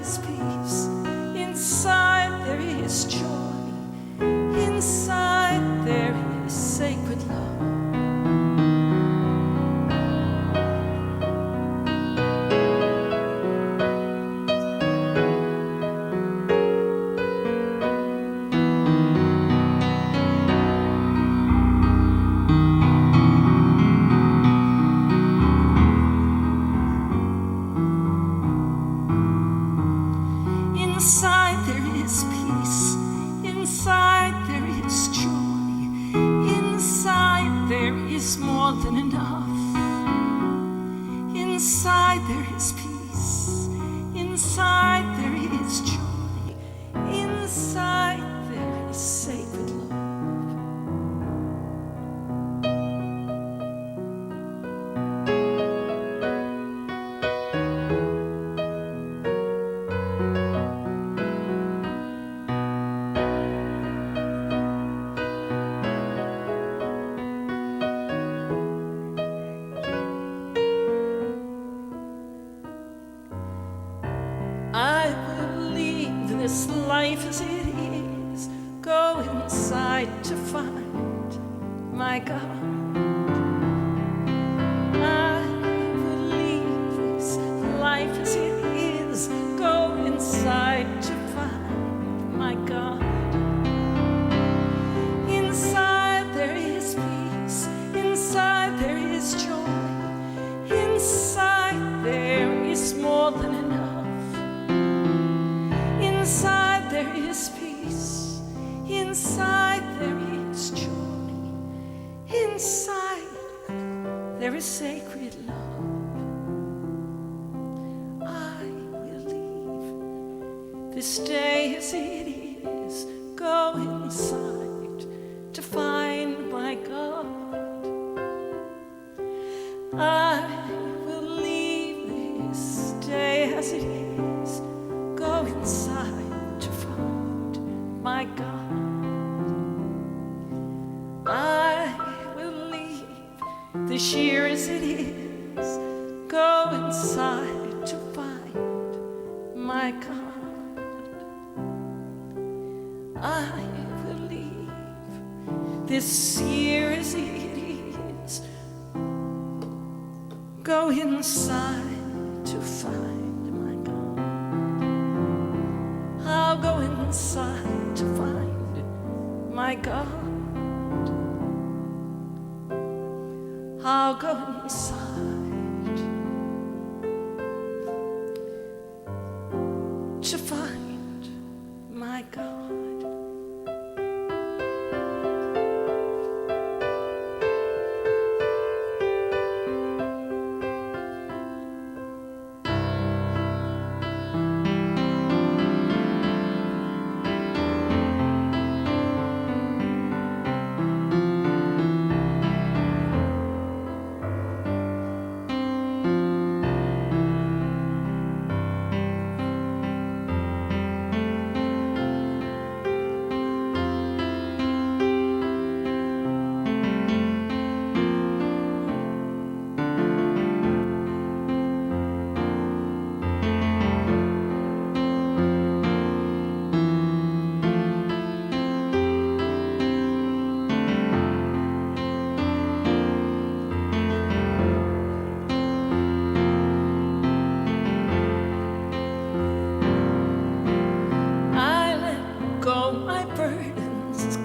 is peace. Inside there is joy. Inside there is sacred love. Inside there is peace. Inside there is joy. Inside there is more than enough. Inside there is peace. Inside there is joy. Inside there is sacred love. I will leave this life as it is, go inside to find my God. I will leave this life as it is, go inside to find my God. Inside there is peace, inside there is joy, inside there is more than enough. Inside there is peace, inside there is joy, inside there is sacred love. I will leave this day as it is, go inside to find my God. I will leave this day as it is, go inside to find my God. I will leave this year as it is, go inside to find my God. I will leave this year as it is, go inside to find my God. I'll go inside to find my God. I'll go inside to find my God.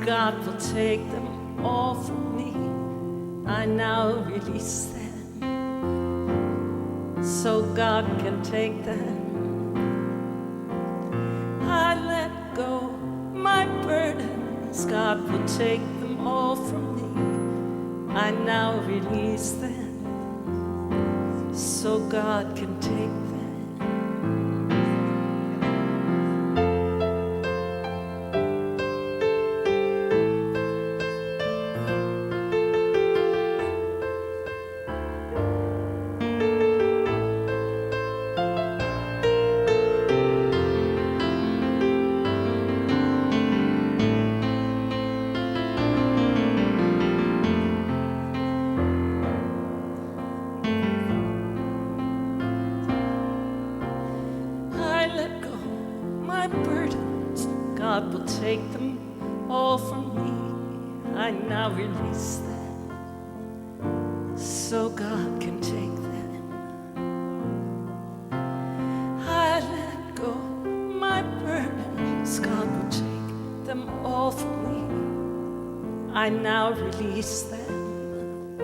God will take them all from me. I now release them, so God can take them. I let go my burdens. God will take them all from me. I now release them, so God can take them. my burdens, God will take them all from me. I now release them, so God can take them. I let go my burdens, God will take them all from me. I now release them,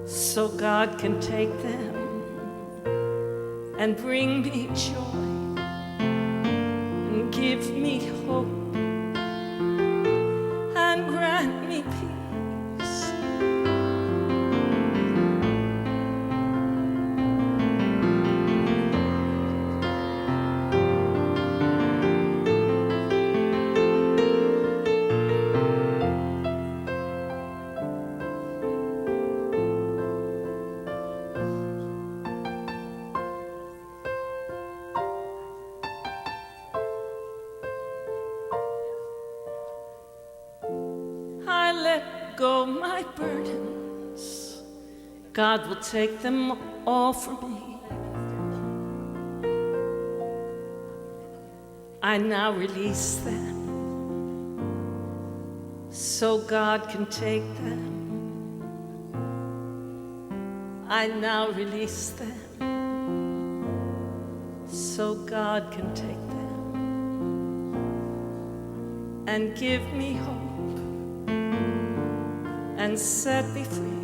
so God can take them and bring me joy and give me hope and grant me peace. I let go my burdens, God will take them all from me. I now release them, so God can take them. I now release them, so God can take them and give me hope and set me free.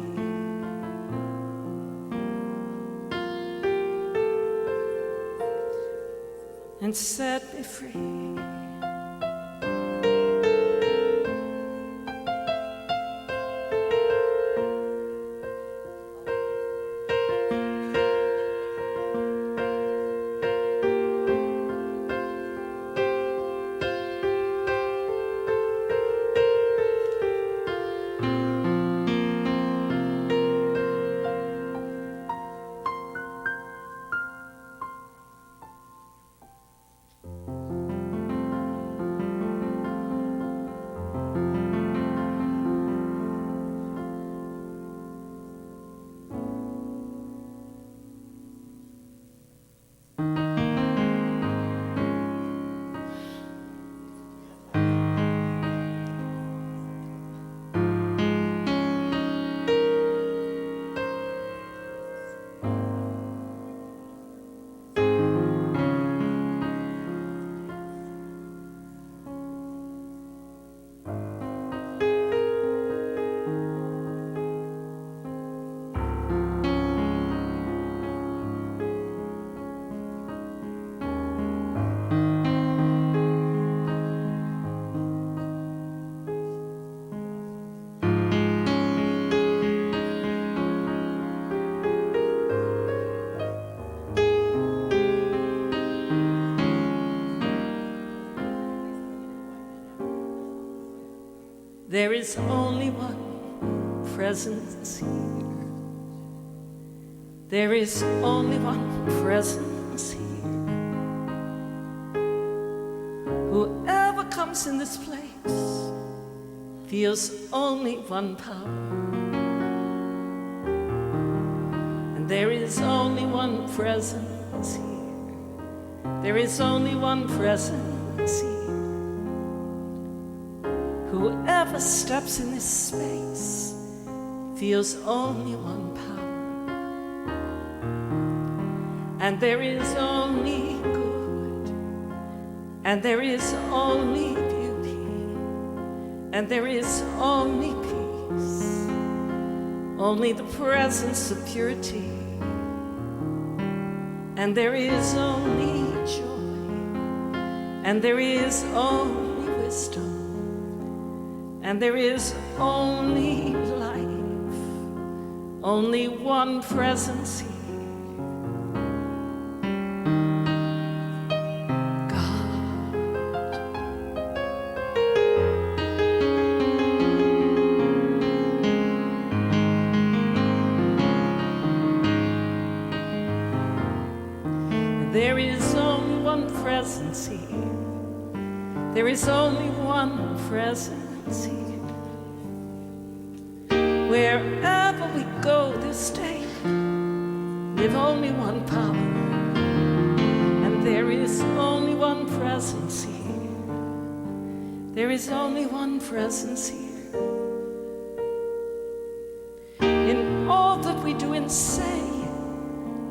And set me free. There is only one presence here. There is only one presence here. Whoever comes in this place feels only one power. And there is only one presence here. There is only one presence here. Whoever steps in this space feels only one power. And there is only good, and there is only beauty, and there is only peace, only the presence of purity, and there is only joy, and there is only wisdom, and there is only life, only one presence here. God. There is only one presence here. There is only one presence here. Wherever we go this day, we have only one power, and There is only one presence here. There is only one presence here. In all that we do and say,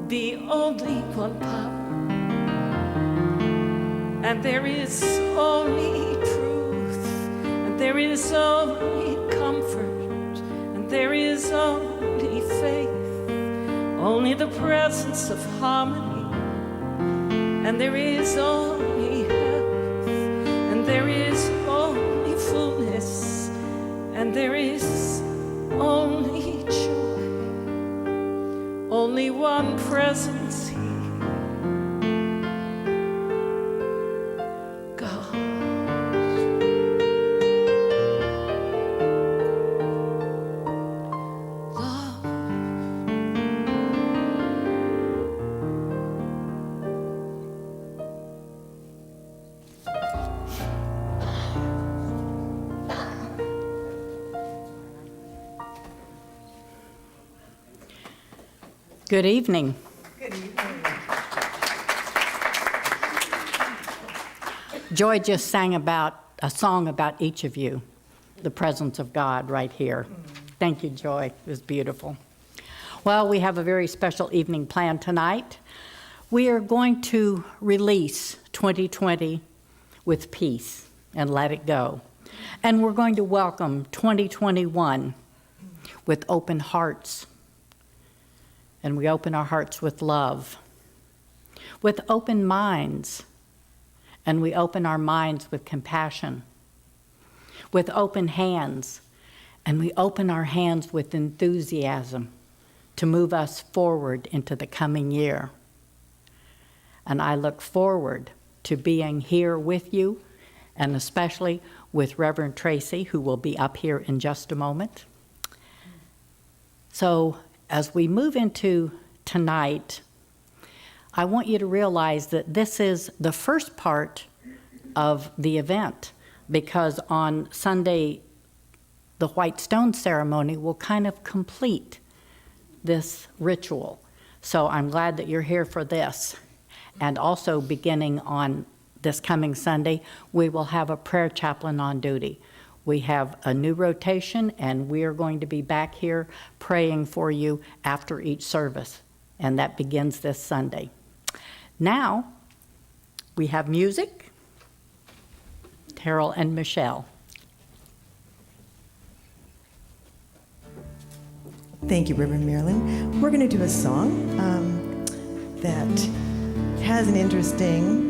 the only one power. And there is only truth, and there is only comfort, and there is only faith, only the presence of harmony, and there is only health, and there is only fullness, and there is only joy, only one presence here. Good evening. Good evening. Joy just sang about a song about each of you, the presence of God right here. Thank you, Joy. It was beautiful. Well, we have a very special evening planned tonight. We are going to release 2020 with peace and let it go. And we're going to welcome 2021 with open hearts. And we open our hearts with love, with open minds, and we open our minds with compassion, with open hands, and we open our hands with enthusiasm to move us forward into the coming year. And I look forward to being here with you, and especially with Reverend Tracey, who will be up here in just a moment. So, as we move into tonight, I want you to realize that this is the first part of the event, because on Sunday, the White Stone ceremony will kind of complete this ritual. So I'm glad that you're here for this. And also beginning on this coming Sunday, we will have a prayer chaplain on duty. We have a new rotation, and we are going to be back here praying for you after each service, and that begins this Sunday. Now, we have music. Terrell and Michelle. Thank you, Reverend Marilyn. We're going to do a song that has an interesting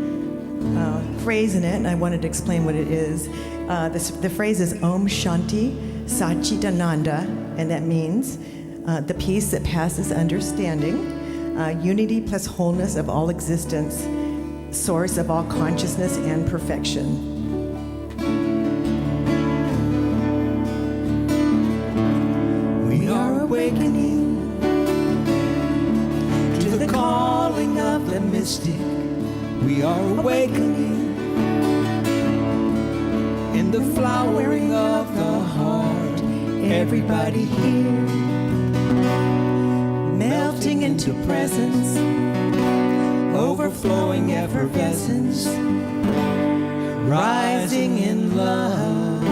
phrase in it, and I wanted to explain what it is. The phrase is Om Shanti Satchitananda, and that means the peace that passes understanding, unity plus wholeness of all existence, source of all consciousness and perfection. We are awakening to the calling of the mystic. We are awakening in the flowering of the heart. Everybody here, melting into presence, overflowing effervescence, rising in love.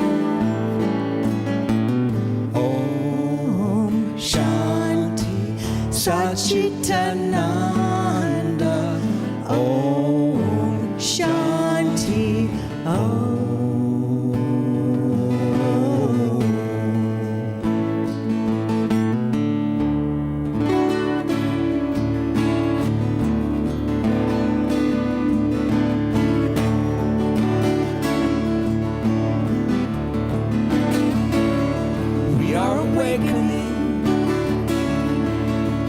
Om Shanti Satchitananda. Om Shanti. Om. We are awakening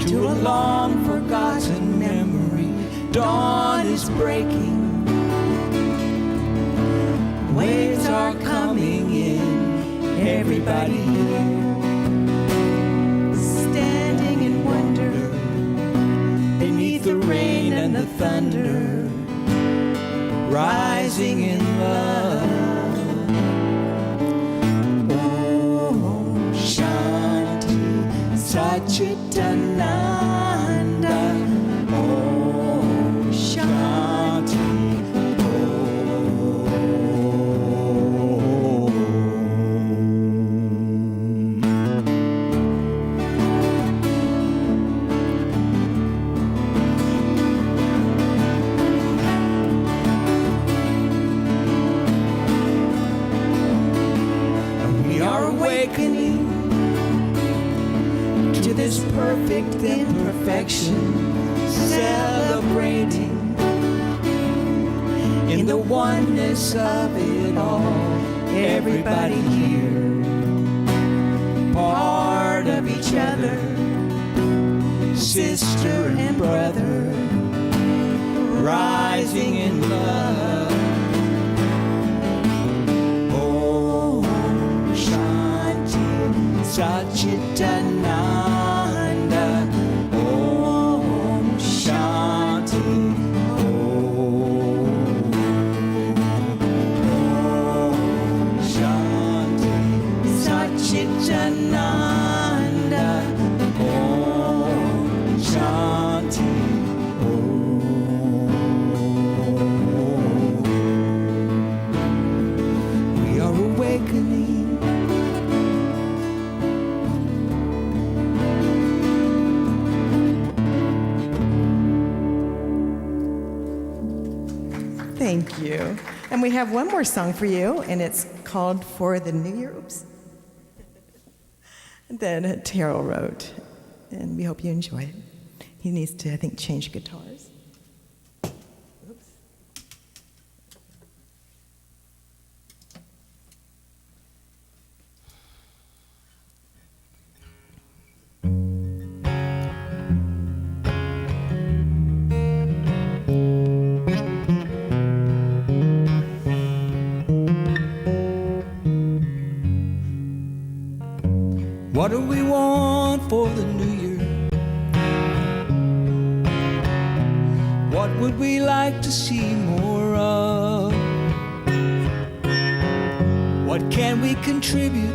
to a long forgotten memory. Dawn is breaking. Waves are coming in. Everybody here, standing in wonder beneath the rain and the thunder, rising in love. Om Shanti Satchitananda. Om Shanti. perfect imperfection, celebrating in the oneness of it all. Everybody here, part of each other, sister and brother, rising in love. Om Shanti Satchitananda. Om Shanti. Om Shanti Satchitananda. Om Shanti. We are awakening. Thank you. And we have one more song for you, and it's called For the New Year. Oops. That Terrell wrote, and we hope you enjoy it. He needs to, I think, change guitars. Oops. What do we want for the new year? What would we like to see more of? What can we contribute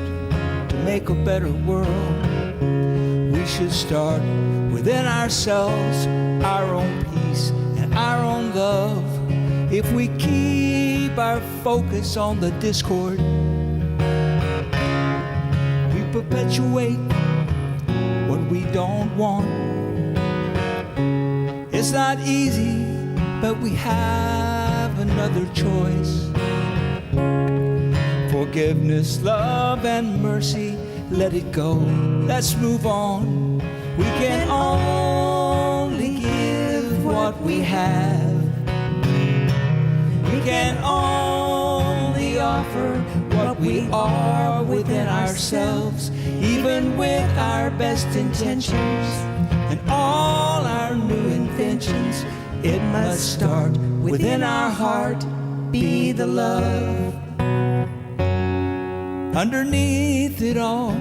to make a better world? We should start within ourselves, our own peace and our own love. If we keep our focus on the discord, perpetuate what we don't want. It's not easy, but we have another choice. Forgiveness, love, and mercy, let it go. Let's move on. We can only give what we have. We can only offer what we are within ourselves, even with our best intentions and all our new inventions. It must start within our heart, be the love. Underneath it all,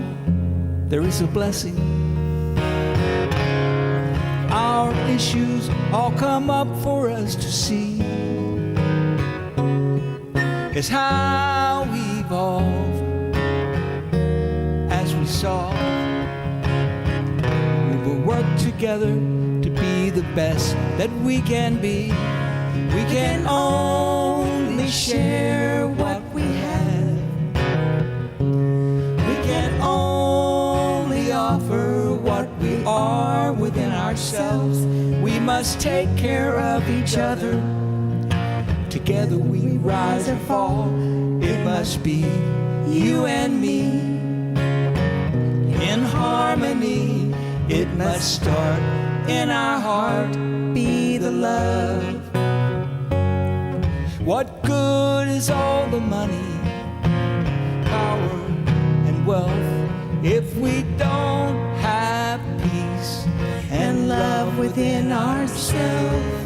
there is a blessing. Our issues all come up for us to see. It's how we evolve as we solve. We will work together to be the best that we can be. We can only share what we have. We can only offer what we are within ourselves. We must take care of each other. Together we rise or fall. It must be you and me. In harmony, it must start in our heart, be the love. What good is all the money, power, and wealth if we don't have peace and love within ourselves?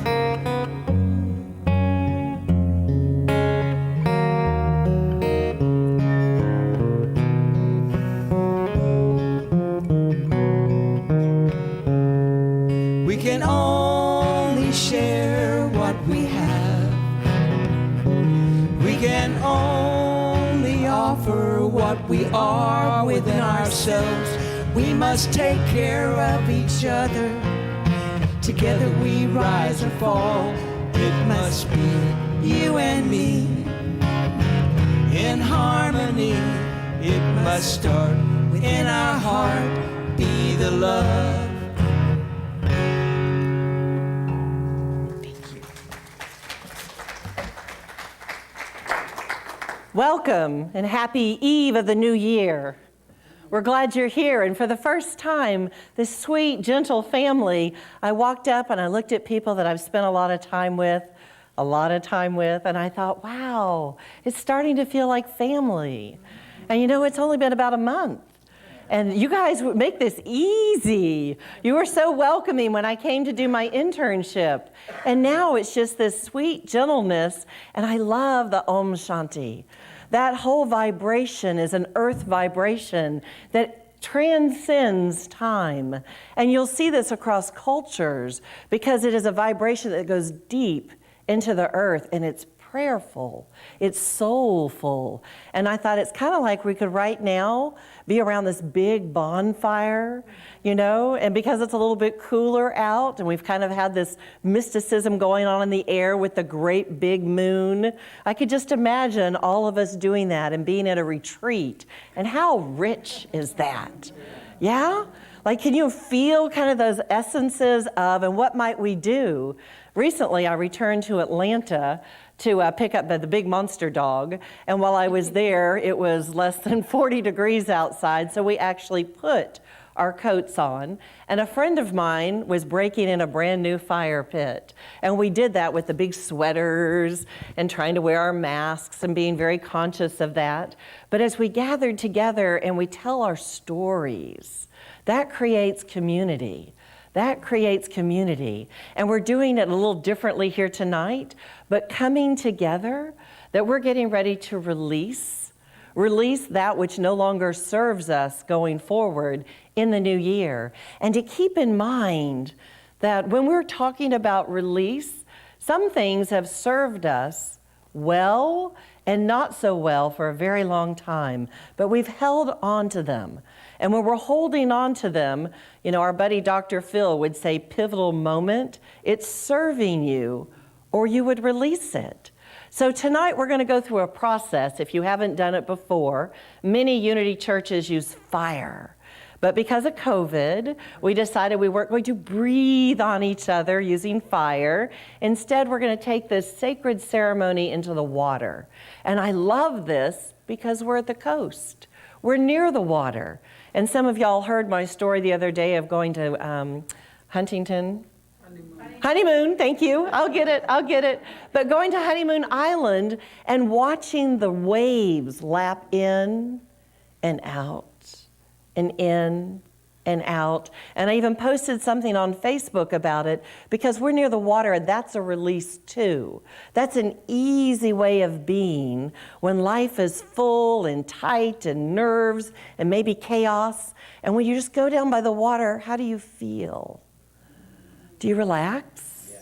We can only share what we have. We can only offer what we are within ourselves. We must take care of each other. Together we rise or fall. It must be you and me. In harmony, it must start within our heart, be the love. Welcome and happy eve of the new year. We're glad you're here. And for the first time, this sweet, gentle family, I walked up and I looked at people that I've spent a lot of time with, and I thought, wow, it's starting to feel like family. And you know, it's only been about a month. And you guys would make this easy. You were so welcoming when I came to do my internship. And now it's just this sweet gentleness. And I love the Om Shanti. That whole vibration is an earth vibration that transcends time. And you'll see this across cultures because it is a vibration that goes deep into the earth, and it's prayerful, it's soulful. And I thought it's kind of like we could right now be around this big bonfire, you know, and because it's a little bit cooler out and we've kind of had this mysticism going on in the air with the great big moon, I could just imagine all of us doing that and being at a retreat. And how rich is that? Yeah? Like, can you feel kind of those essences of, and what might we do? Recently, I returned to Atlanta to pick up the big monster dog. And while I was there, it was less than 40 degrees outside, so we actually put our coats on. And a friend of mine was breaking in a brand new fire pit. And we did that with the big sweaters and trying to wear our masks and being very conscious of that. But as we gathered together and we tell our stories, that creates community. That creates community. And we're doing it a little differently here tonight, but coming together, that we're getting ready to release that which no longer serves us going forward in the new year. And to keep in mind that when we're talking about release, some things have served us well and not so well for a very long time, but we've held on to them. And when we're holding on to them, you know, our buddy Dr. Phil would say pivotal moment, it's serving you, or you would release it. So tonight we're going to go through a process. If you haven't done it before, many Unity churches use fire. But because of COVID, we decided we weren't going to breathe on each other using fire. Instead, we're going to take this sacred ceremony into the water. And I love this because we're at the coast. We're near the water. And some of y'all heard my story the other day of going to Huntington. Honeymoon, thank you. I'll get it. But going to Honeymoon Island and watching the waves lap in and out and in and out. And I even posted something on Facebook about it because we're near the water and that's a release too. That's an easy way of being when life is full and tight and nerves and maybe chaos. And when you just go down by the water, how do you feel? Do you relax?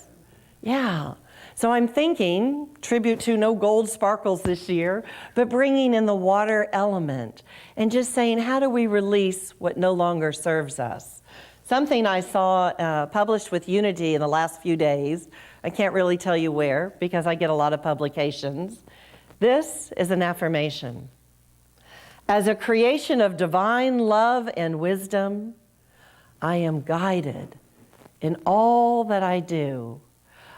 Yeah. So I'm thinking, tribute to no gold sparkles this year, but bringing in the water element and just saying, how do we release what no longer serves us? Something I saw published with Unity in the last few days, I can't really tell you where because I get a lot of publications. This is an affirmation. As a creation of divine love and wisdom, I am guided in all that I do.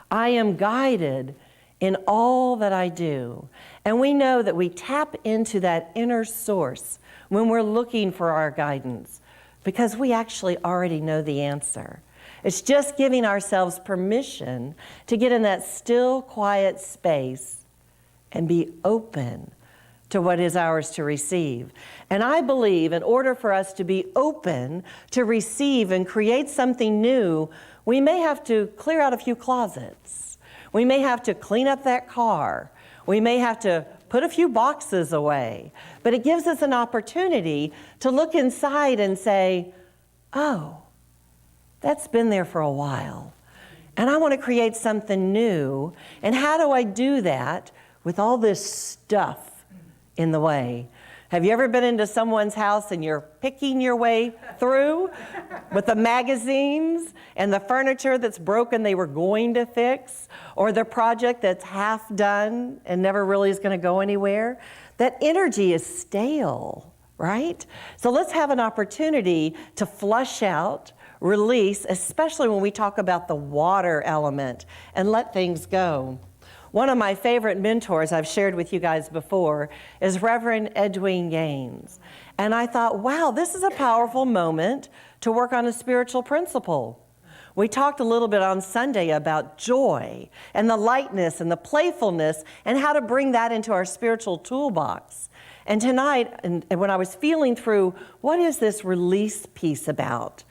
I am guided in all that I do. And we know that we tap into that inner source when we're looking for our guidance because we actually already know the answer. It's just giving ourselves permission to get in that still, quiet space and be open to what is ours to receive. And I believe in order for us to be open to receive and create something new, we may have to clear out a few closets. We may have to clean up that car. We may have to put a few boxes away. But it gives us an opportunity to look inside and say, oh, that's been there for a while. And I want to create something new. And how do I do that with all this stuff in the way? Have you ever been into someone's house and you're picking your way through with the magazines and the furniture that's broken they were going to fix, or the project that's half done and never really is going to go anywhere? That energy is stale, right? So let's have an opportunity to flush out, release, especially when we talk about the water element, and let things go. One of my favorite mentors I've shared with you guys before is Reverend Edwin Gaines. And I thought, wow, this is a powerful moment to work on a spiritual principle. We talked a little bit on Sunday about joy and the lightness and the playfulness and how to bring that into our spiritual toolbox. And tonight, and when I was feeling through, what is this release piece about?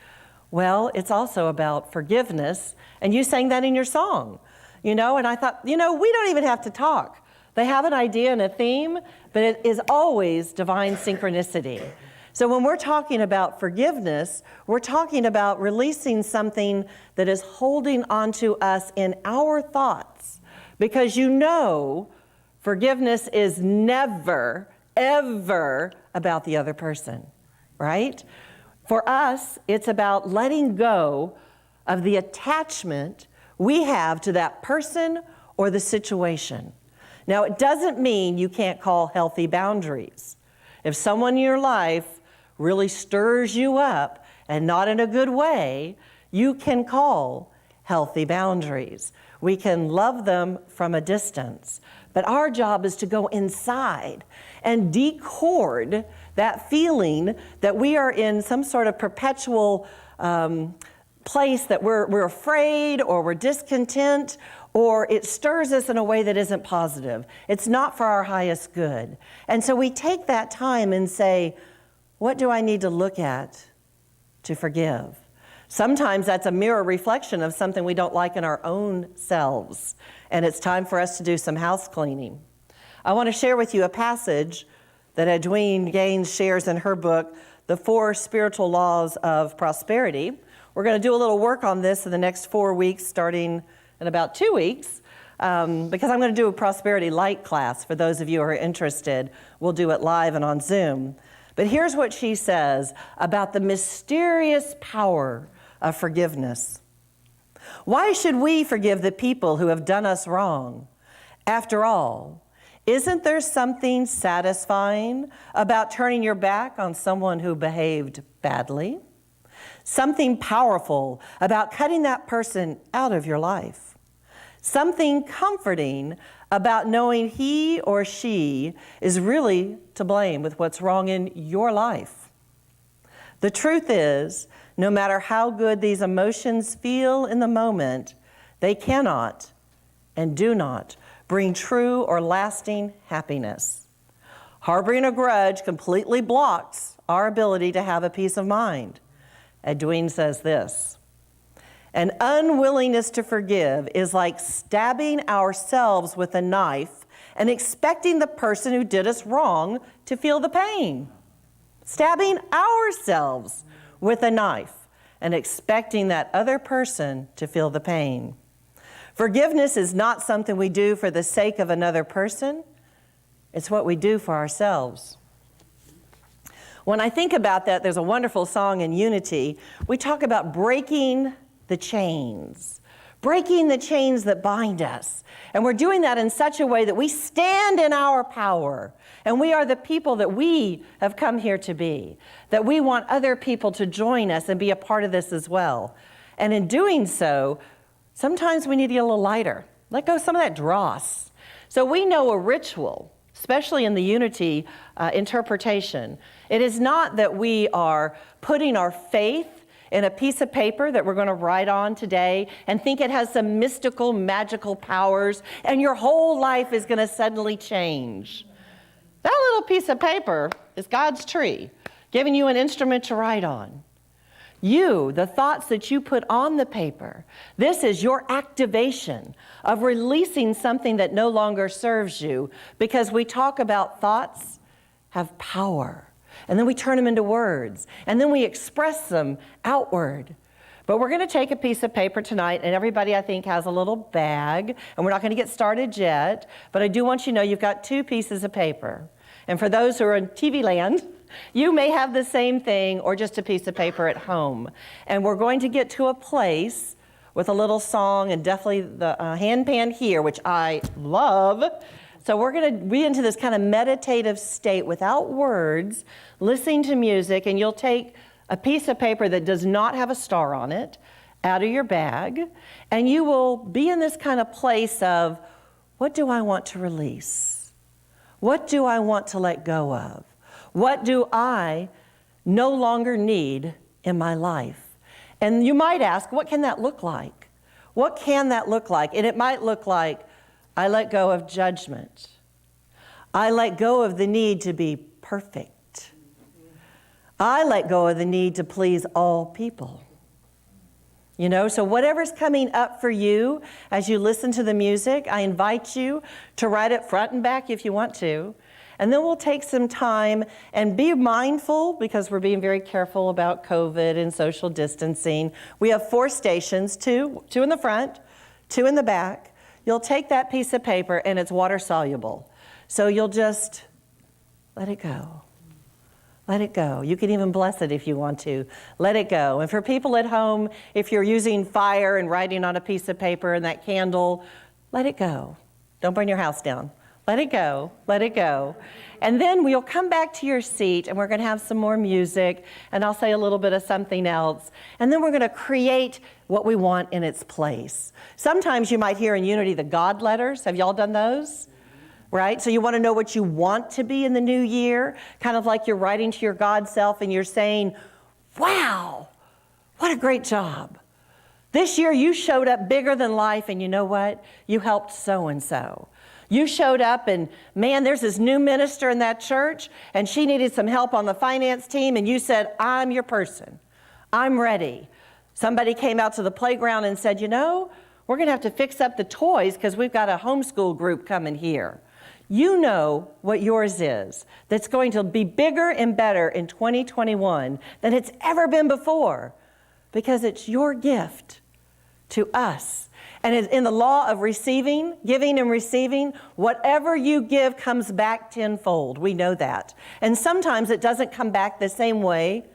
Well, it's also about forgiveness. And you sang that in your song, and I thought, we don't even have to talk. They have an idea and a theme, but it is always divine synchronicity. So when we're talking about forgiveness, we're talking about releasing something that is holding onto us in our thoughts. Because forgiveness is never, ever about the other person, right? For us, it's about letting go of the attachment we have to that person or the situation. Now, it doesn't mean you can't call healthy boundaries. If someone in your life really stirs you up and not in a good way, you can call healthy boundaries. We can love them from a distance. But our job is to go inside and decord that feeling that we are in some sort of perpetual place that we're afraid or we're discontent, or it stirs us in a way that isn't positive. It's not for our highest good. And so we take that time and say, what do I need to look at to forgive? Sometimes that's a mirror reflection of something we don't like in our own selves, and it's time for us to do some house cleaning. I want to share with you a passage that Edwin Gaines shares in her book, The 4 Spiritual Laws of Prosperity. We're going to do a little work on this in the next 4 weeks, starting in about 2 weeks, because I'm going to do a Prosperity Light class for those of you who are interested. We'll do it live and on Zoom. But here's what she says about the mysterious power of forgiveness. Why should we forgive the people who have done us wrong? After all, isn't there something satisfying about turning your back on someone who behaved badly? Something powerful about cutting that person out of your life. Something comforting about knowing he or she is really to blame with what's wrong in your life. The truth is, no matter how good these emotions feel in the moment, they cannot and do not bring true or lasting happiness. Harboring a grudge completely blocks our ability to have a peace of mind. Edwin says this: an unwillingness to forgive is like stabbing ourselves with a knife and expecting the person who did us wrong to feel the pain. Stabbing ourselves with a knife and expecting that other person to feel the pain. Forgiveness is not something we do for the sake of another person. It's what we do for ourselves. When I think about that, there's a wonderful song in Unity. We talk about breaking the chains that bind us. And we're doing that in such a way that we stand in our power. And we are the people that we have come here to be. That we want other people to join us and be a part of this as well. And in doing so, sometimes we need to get a little lighter. Let go of some of that dross. So we know a ritual, especially in the Unity interpretation. It is not that we are putting our faith in a piece of paper that we're going to write on today and think it has some mystical, magical powers and your whole life is going to suddenly change. That little piece of paper is God's tree, giving you an instrument to write on. You, the thoughts that you put on the paper, this is your activation of releasing something that no longer serves you, because we talk about thoughts have power. And then we turn them into words, and then we express them outward. But we're going to take a piece of paper tonight, and everybody, I think, has a little bag, and we're not going to get started yet, but I do want you to know you've got 2 pieces of paper. And for those who are in TV land, you may have the same thing or just a piece of paper at home. And we're going to get to a place with a little song and definitely the handpan here, which I love. So we're going to be into this kind of meditative state without words, listening to music, and you'll take a piece of paper that does not have a star on it out of your bag, and you will be in this kind of place of, What do I want to release? What do I want to let go of? What do I no longer need in my life? And you might ask, what can that look like? What can that look like? And it might look like, I let go of judgment. I let go of the need to be perfect. I let go of the need to please all people. You know, so whatever's coming up for you as you listen to the music, I invite you to write it front and back if you want to. And then we'll take some time and be mindful, because we're being very careful about COVID and social distancing. We have 4 stations, two in the front, 2 in the back. You'll take that piece of paper and it's water soluble. So you'll just let it go. Let it go. You can even bless it if you want to. Let it go. And for people at home, if you're using fire and writing on a piece of paper and that candle, let it go. Don't burn your house down. Let it go. Let it go. And then we'll come back to your seat and we're going to have some more music, and I'll say a little bit of something else. And then we're going to create what we want in its place. Sometimes you might hear in Unity the God letters. Have y'all done those? Right? So you want to know what you want to be in the new year, kind of like you're writing to your God self and you're saying, wow, what a great job. This year you showed up bigger than life, and you know what? You helped so-and-so. You showed up and, man, there's this new minister in that church and she needed some help on the finance team, and you said, I'm your person. I'm ready. Somebody came out to the playground and said, you know, we're going to have to fix up the toys because we've got a homeschool group coming here. You know what yours is that's going to be bigger and better in 2021 than it's ever been before, because it's your gift to us. And in the law of receiving, giving and receiving, whatever you give comes back tenfold. We know that. And sometimes it doesn't come back the same way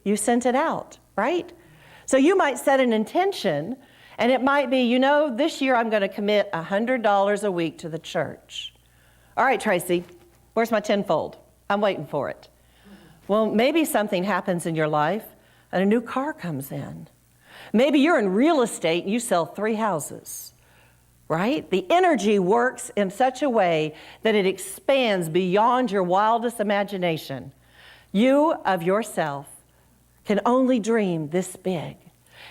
you sent it out, right? So you might set an intention, and it might be, you know, this year I'm going to commit $100 a week to the church. All right, Tracey, where's my tenfold? I'm waiting for it. Well, maybe something happens in your life and a new car comes in. Maybe you're in real estate and you sell 3 houses, right? The energy works in such a way that it expands beyond your wildest imagination. You of yourself can only dream this big.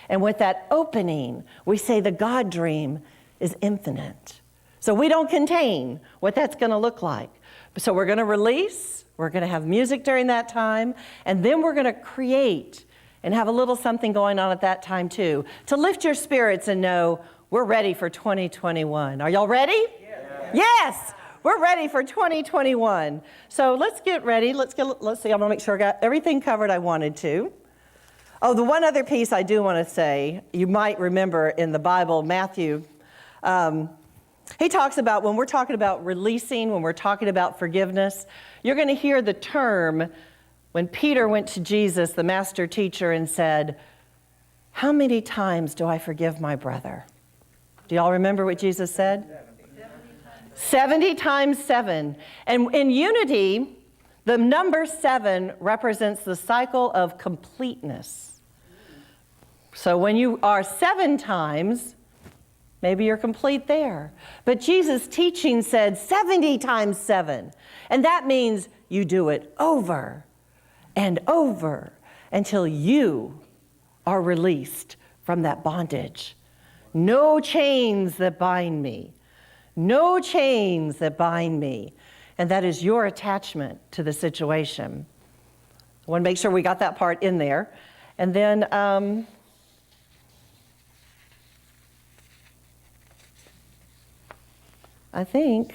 And with that opening, we say the God dream is infinite. So we don't contain what that's going to look like. So we're going to release, we're going to have music during that time, and then we're going to create and have a little something going on at that time too, to lift your spirits and know we're ready for 2021. Are y'all ready? Yes, we're ready for 2021. So let's get ready. Let's see, I'm going to make sure I got everything covered I wanted to. Oh, the one other piece I do want to say, you might remember in the Bible, Matthew, he talks about, when we're talking about releasing, when we're talking about forgiveness, you're going to hear the term when Peter went to Jesus, the master teacher, and said, how many times do I forgive my brother? Do y'all remember what Jesus said? 70 times 7. And in Unity, the number 7 represents the cycle of completeness. So when you are 7 times, maybe you're complete there. But Jesus' teaching said 70 times 7. And that means you do it over and over until you are released from that bondage. No chains that bind me. No chains that bind me. And that is your attachment to the situation. I want to make sure we got that part in there. And then I think,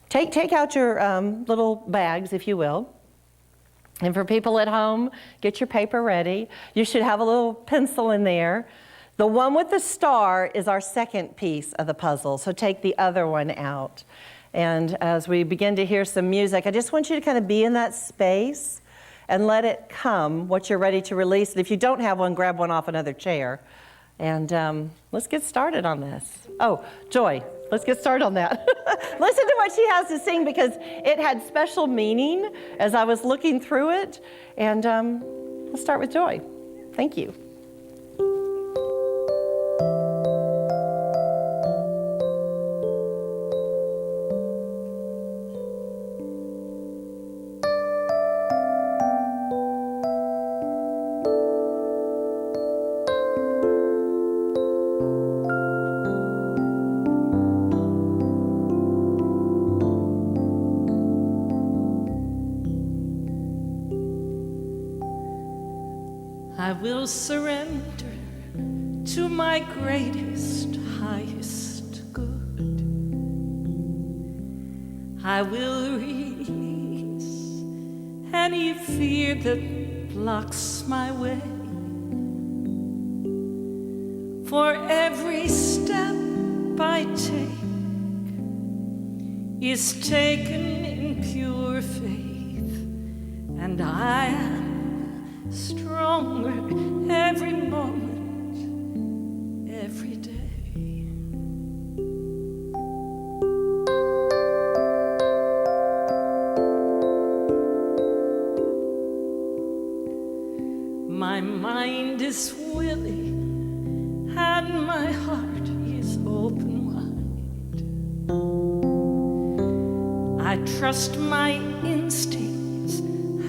take out your little bags, if you will. And for people at home, get your paper ready. You should have a little pencil in there. The one with the star is our second piece of the puzzle, so take the other one out. And as we begin to hear some music, I just want you to kind of be in that space and let it come, what you're ready to release. And if you don't have one, grab one off another chair. And let's get started on this. Oh, Joy, let's get started on that. Listen to what she has to sing, because it had special meaning as I was looking through it. And let's start with Joy. Thank you. I will surrender to my greatest, highest good. I will release any fear that blocks my way. For every step I take is taken in pure faith, and I am stronger every moment, every day. My mind is willing and my heart is open wide. I trust my instincts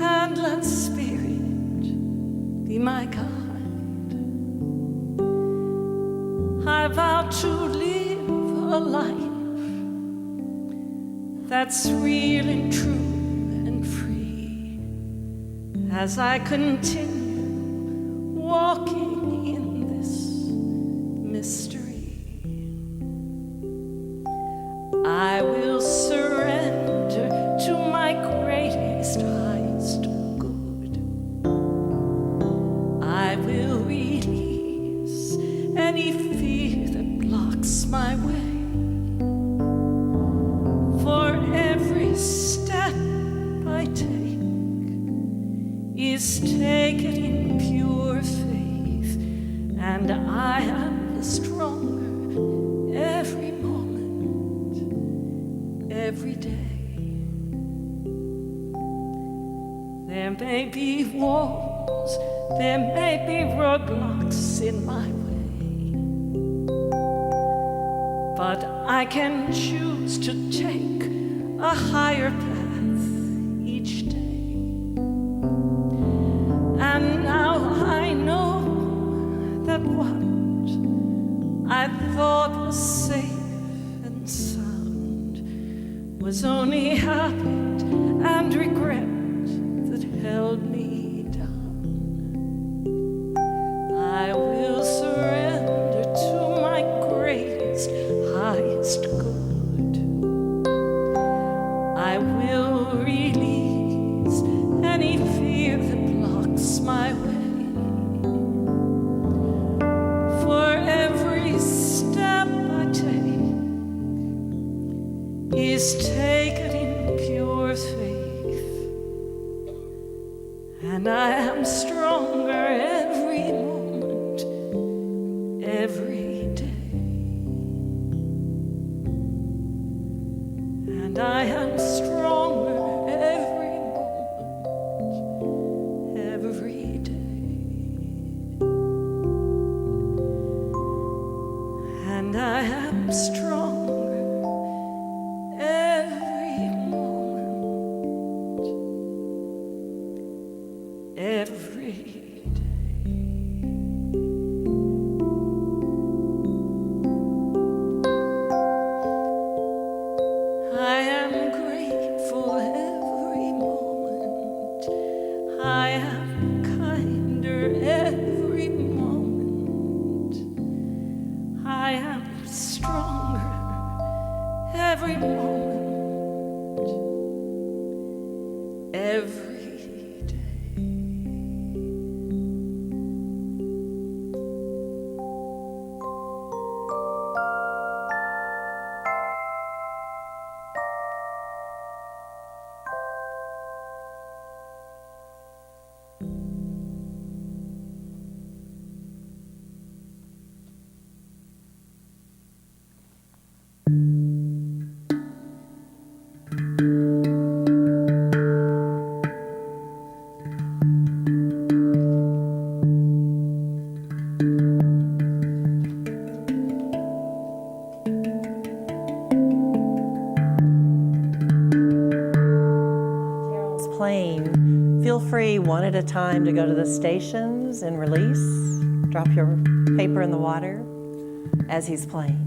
and let Spirit be my guide. I vow to live a life that's real and true and free as I continue walking in this mystery. I will surrender to my greatest, highest good. I will release any fear that blocks my way. For every step I take is taken in pure faith, and I am stronger every moment, every day. There may be walls, there may be roadblocks in my way, but I can choose to take a higher path each day. And now I know that what I thought was safe and sound was only habit and regret that held me down. I will surrender to my greatest, highest good. I will release any fear that blocks my way. For every step I take is taken in pure faith, and I am stronger every moment, every day. And I am stronger every moment, every day. And I am stronger every moment, every day. I am grateful every moment. I am kinder every moment. I am stronger every moment, every day. Carol's playing. Feel free one at a time to go to the stations and release. Drop your paper in the water as he's playing.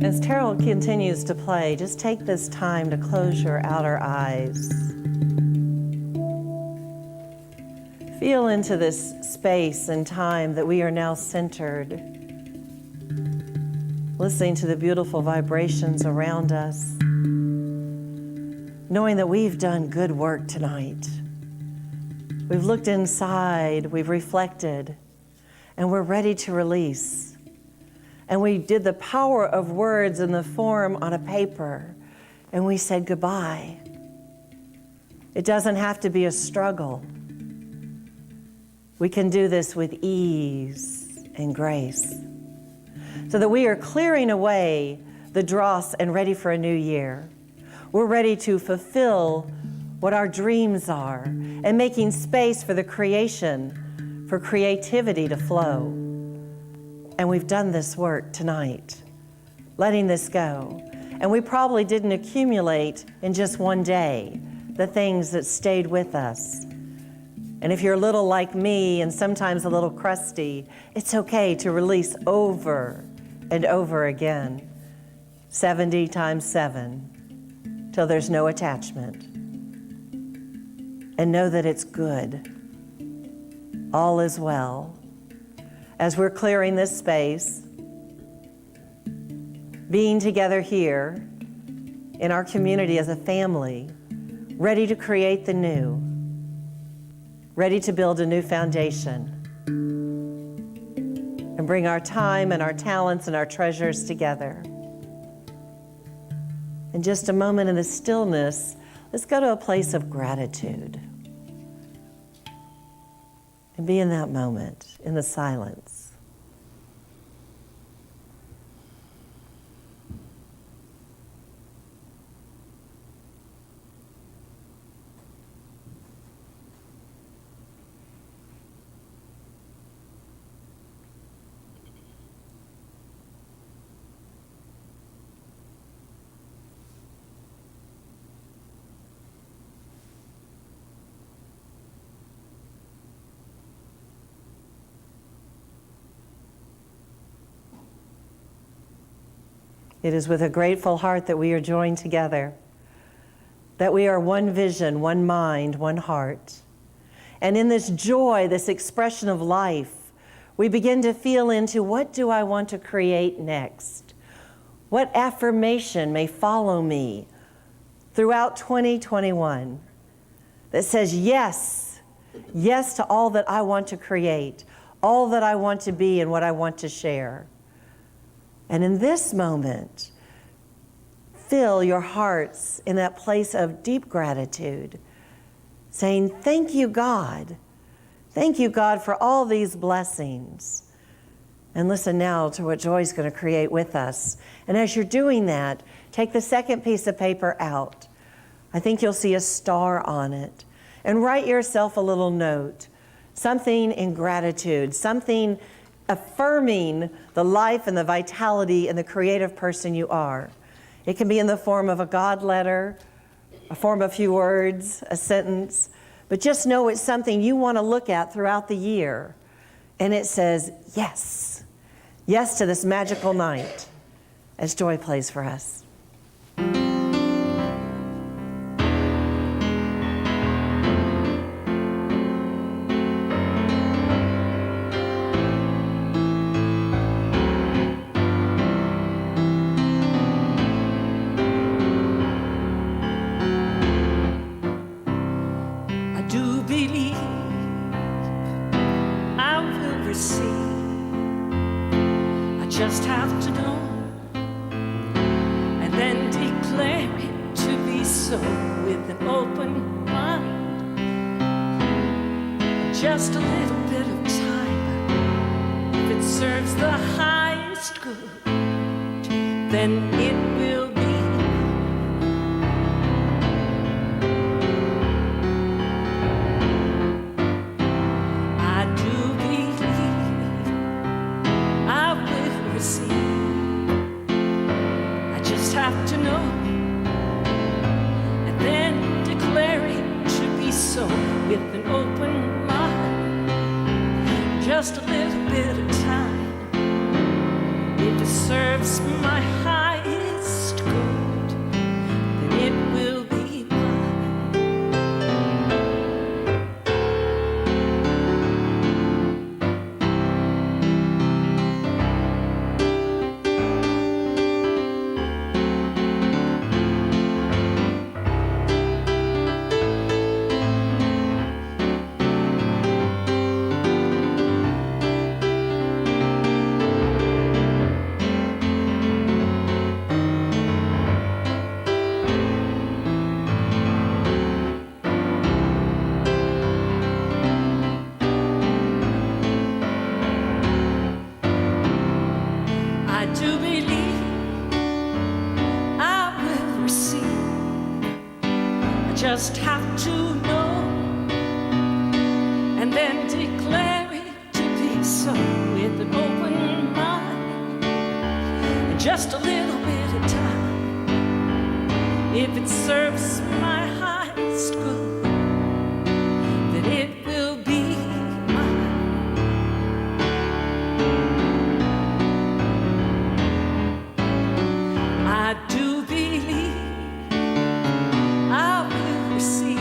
As Terrell continues to play, just take this time to close your outer eyes. Feel into this space and time that we are now centered, listening to the beautiful vibrations around us, knowing that we've done good work tonight. We've looked inside, we've reflected, and we're ready to release. And we did the power of words in the form on a paper, and we said goodbye. It doesn't have to be a struggle. We can do this with ease and grace, so that we are clearing away the dross and ready for a new year. We're ready to fulfill what our dreams are and making space for the creation, for creativity to flow. And we've done this work tonight, letting this go. And we probably didn't accumulate in just one day the things that stayed with us. And if you're a little like me and sometimes a little crusty, it's okay to release over and over again, 70 times 7, till there's no attachment. And know that it's good. All is well. As we're clearing this space, being together here in our community as a family, ready to create the new, ready to build a new foundation, and bring our time and our talents and our treasures together. In just a moment in the stillness, let's go to a place of gratitude and be in that moment, in the silence. It is with a grateful heart that we are joined together, that we are one vision, one mind, one heart. And in this joy, this expression of life, we begin to feel into what do I want to create next? What affirmation may follow me throughout 2021 that says yes, yes to all that I want to create, all that I want to be and what I want to share. And in this moment, fill your hearts in that place of deep gratitude, saying, thank you, God. Thank you, God, for all these blessings. And listen now to what Joy's going to create with us. And as you're doing that, take the second piece of paper out. I think you'll see a star on it. And write yourself a little note, something in gratitude, something affirming the life and the vitality and the creative person you are. It can be in the form of a God letter, a form of a few words, a sentence, but just know it's something you want to look at throughout the year. And it says, yes, yes to this magical night as Joy plays for us. Just have to know and then declare it to be so with an open mind. Just a little bit of time, if it serves the highest good, then it will be. I do believe I will receive. I just have to know and then declare it to be so with an open mind. Just a little bit of time, if it's serves my highest good, then it will be mine. I do believe I will receive. I just have to know and then declare it to be so with an open mind and just a little bit of time. If it serves my highest good, then it will be mine. I do believe I will receive.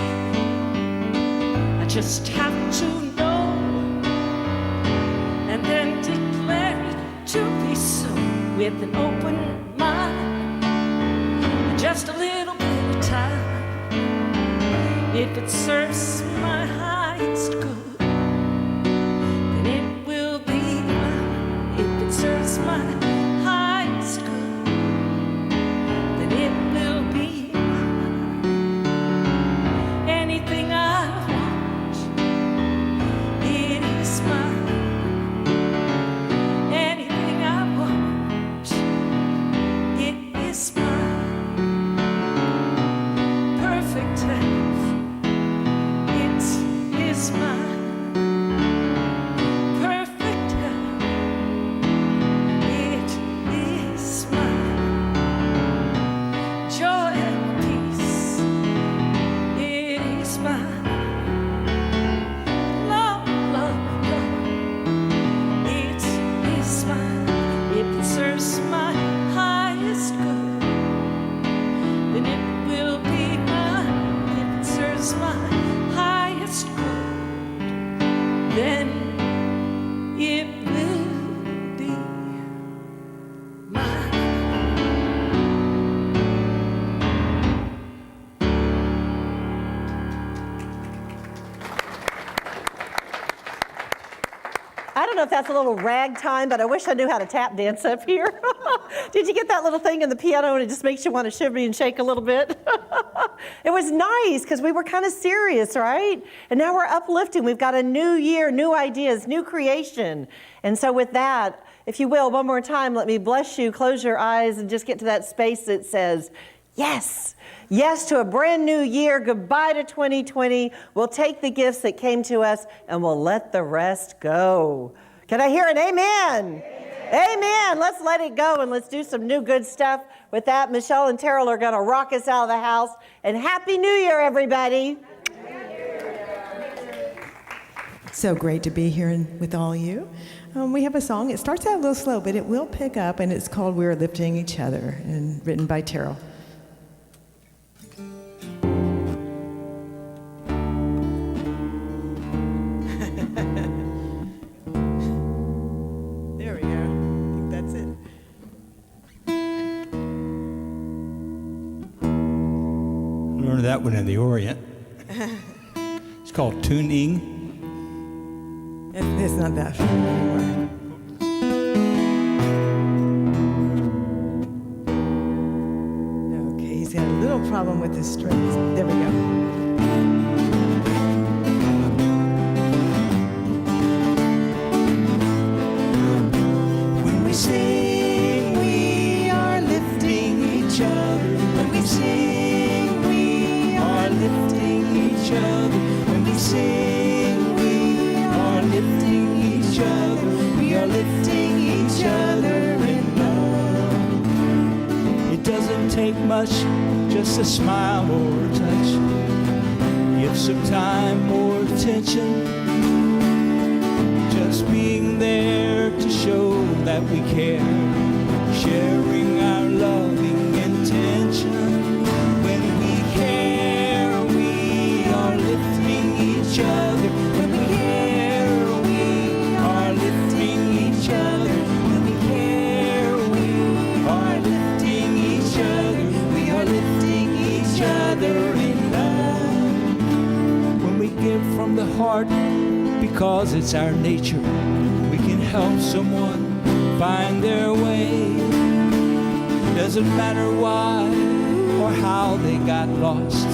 I just have to know and then declare it to be so with an open mind and just a little bit of time. If it serves my highest good, then it will be mine. If it serves my highest good, then it will be mine. Anything I want, it is mine. Anything I want, it is mine. Perfect health, it is mine. Perfect health, it is mine. Joy and peace, it is mine. Love, love, love, it is mine. If it serves my highest good, then it will be mine. If it serves my highest good, then it will be mine. I don't know if that's a little ragtime, but I wish I knew how to tap dance up here. Did you get that little thing in the piano and it just makes you want to shiver and shake a little bit? It was nice because we were kind of serious, right? And now we're uplifting. We've got a new year, new ideas, new creation. And so with that, if you will, one more time, let me bless you. Close your eyes and just get to that space that says, yes. Yes to a brand new year. Goodbye to 2020. We'll take the gifts that came to us and we'll let the rest go. Can I hear an amen? Amen. Let's let it go and let's do some new good stuff. With that, Michelle and Terrell are going to rock us out of the house. And Happy New Year, everybody. So great to be here with all you. We have a song. It starts out a little slow, but it will pick up, and it's called We're Lifting Each Other, and written by Terrell. There we go. I think that's it. Learned that one in the Orient. It's called tuning. It's not that fun anymore. Okay, he's got a little problem with his strings. There we go. When we sing, we are lifting each other. When we sing, we are lifting each other. When we sing, we are lifting each other. We are lifting each other in love. It doesn't take much, just a smile or a touch. Give some time or attention. Just being there to show that we care. because it's our nature. We can help someone find their way. Doesn't matter why or how they got lost.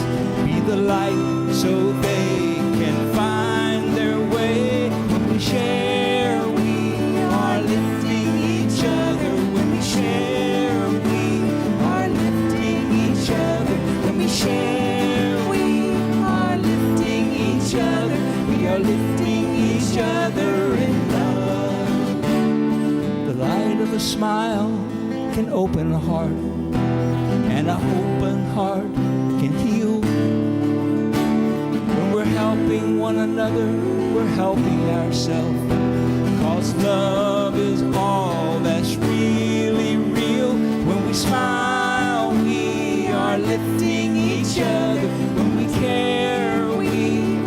Be the light so they can find their way. When we share, we are lifting each other. When we share, we are lifting each other. When we share, we are lifting each other. We are lifting each other in love. The light of a smile can open a heart, and an open heart can heal. When we're helping one another, we're helping ourselves. 'Cause love is all that's really real. When we smile, we are lifting each other. When we care, we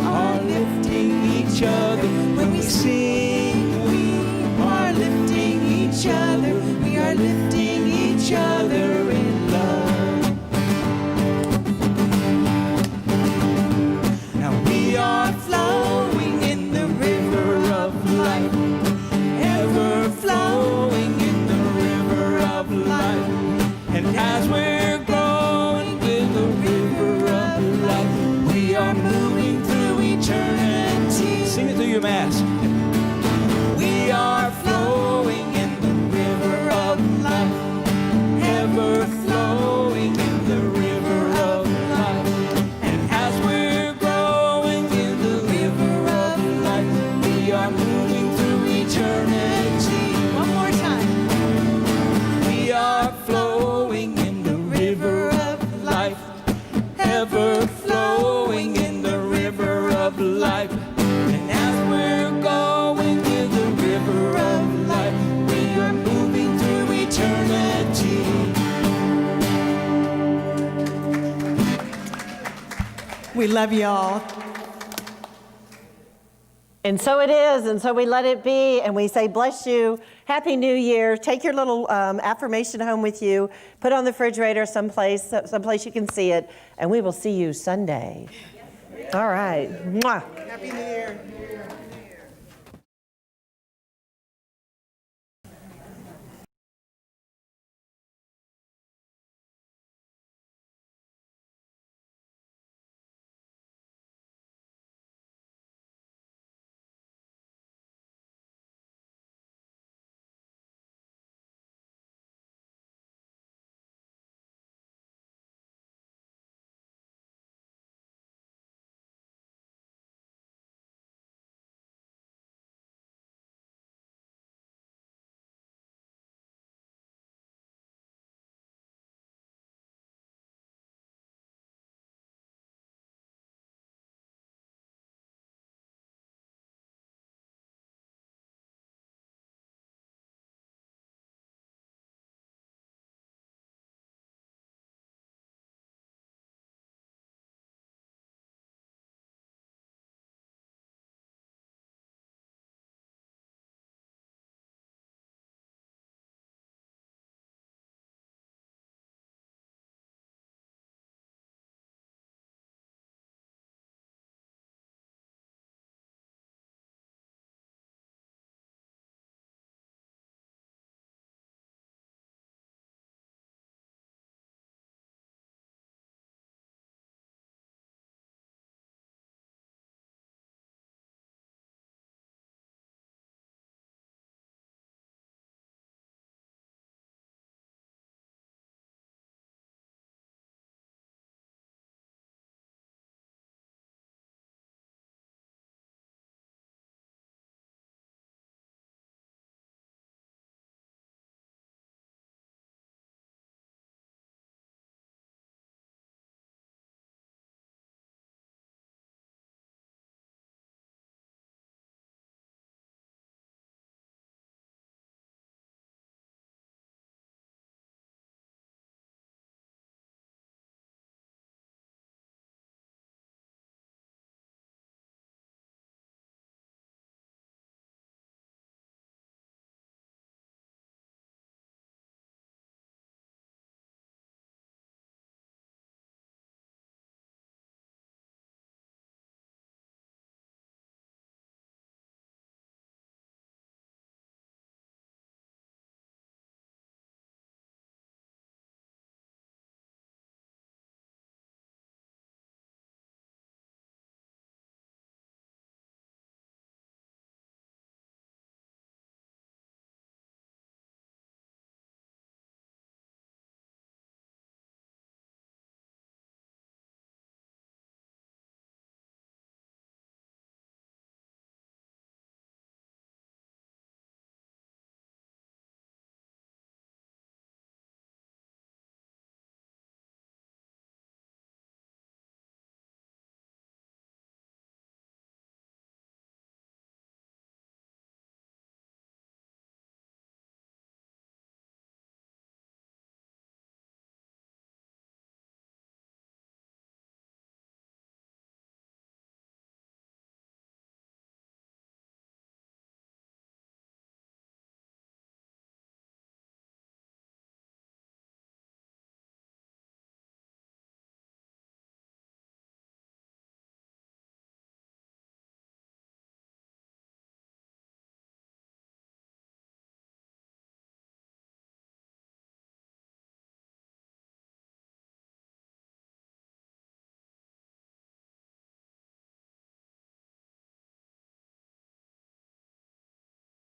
are lifting each other. When we sing, we are lifting each other. We are lifting each other in love. Now we are flowing in the river of life, ever flowing in the river of life. And as we're growing with the river of life, we are moving through eternity. Sing it through your mask. We are flowing in the river of life, ever flowing in the river of life. And as we're growing in the river of life, we are moving through eternity. One more time. We are flowing in the river of life, ever flowing in the river of life. And as we're going in the river of life, we are moving through eternity. We love y'all. And so it is, and so we let it be, and we say, bless you, Happy New Year. Take your little affirmation home with you, put it on the refrigerator someplace you can see it, and we will see you Sunday. All right. Mwah. Happy New Year.